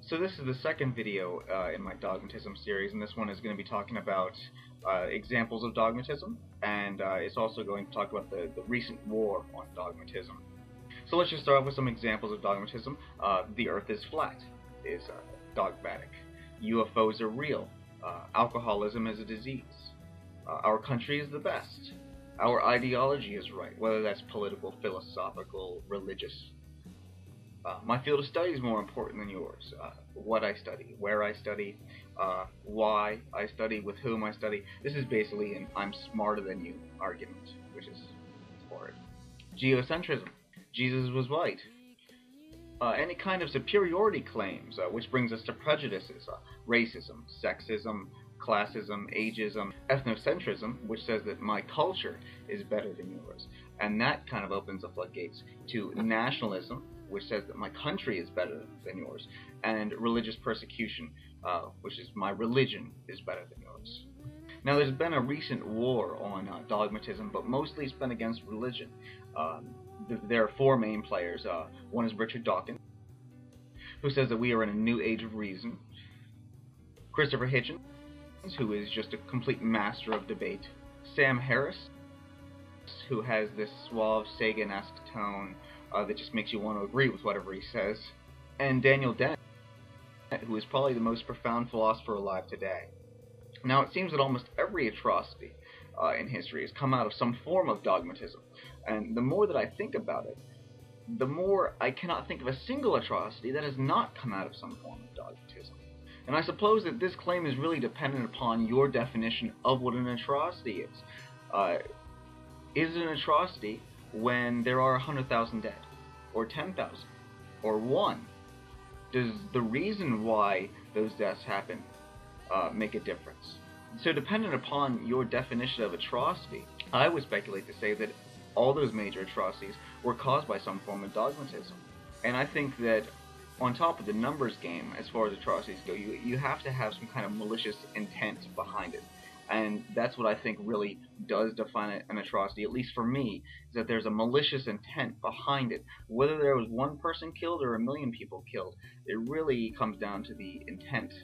So this is the second video in my dogmatism series, and this one is going to be talking about examples of dogmatism, and it's also going to talk about the recent war on dogmatism. So let's just start off with some examples of dogmatism. The earth is flat is dogmatic. UFOs are real. Alcoholism is a disease. Our country is the best. Our ideology is right, whether that's political, philosophical, religious. My field of study is more important than yours. What I study, where I study, why I study, with whom I study. This is basically an I'm smarter than you argument, which is for it. Geocentrism. Jesus was white. Any kind of superiority claims, which brings us to prejudices, racism, sexism, classism, ageism, ethnocentrism, which says that my culture is better than yours. And that kind of opens the floodgates to nationalism, which says that my country is better than yours, and religious persecution, which is my religion is better than yours. Now, there's been a recent war on dogmatism, but mostly it's been against religion. There are four main players. One is Richard Dawkins, who says that we are in a new age of reason. Christopher Hitchens, who is just a complete master of debate. Sam Harris, who has this suave, Sagan-esque tone that just makes you want to agree with whatever he says. And Daniel Dennett, who is probably the most profound philosopher alive today. Now, it seems that almost every atrocity in history has come out of some form of dogmatism. And the more that I think about it, the more I cannot think of a single atrocity that has not come out of some form of dogmatism. And I suppose that this claim is really dependent upon your definition of what an atrocity is. Is it an atrocity when there are 100,000 dead, or 10,000, or 1? Does the reason why those deaths happen make a difference? So dependent upon your definition of atrocity, I would speculate to say that all those major atrocities were caused by some form of dogmatism. And I think that on top of the numbers game, as far as atrocities go, you have to have some kind of malicious intent behind it. And that's what I think really does define an atrocity, at least for me, is that there's a malicious intent behind it. Whether there was one person killed or 1 million people killed, it really comes down to the intent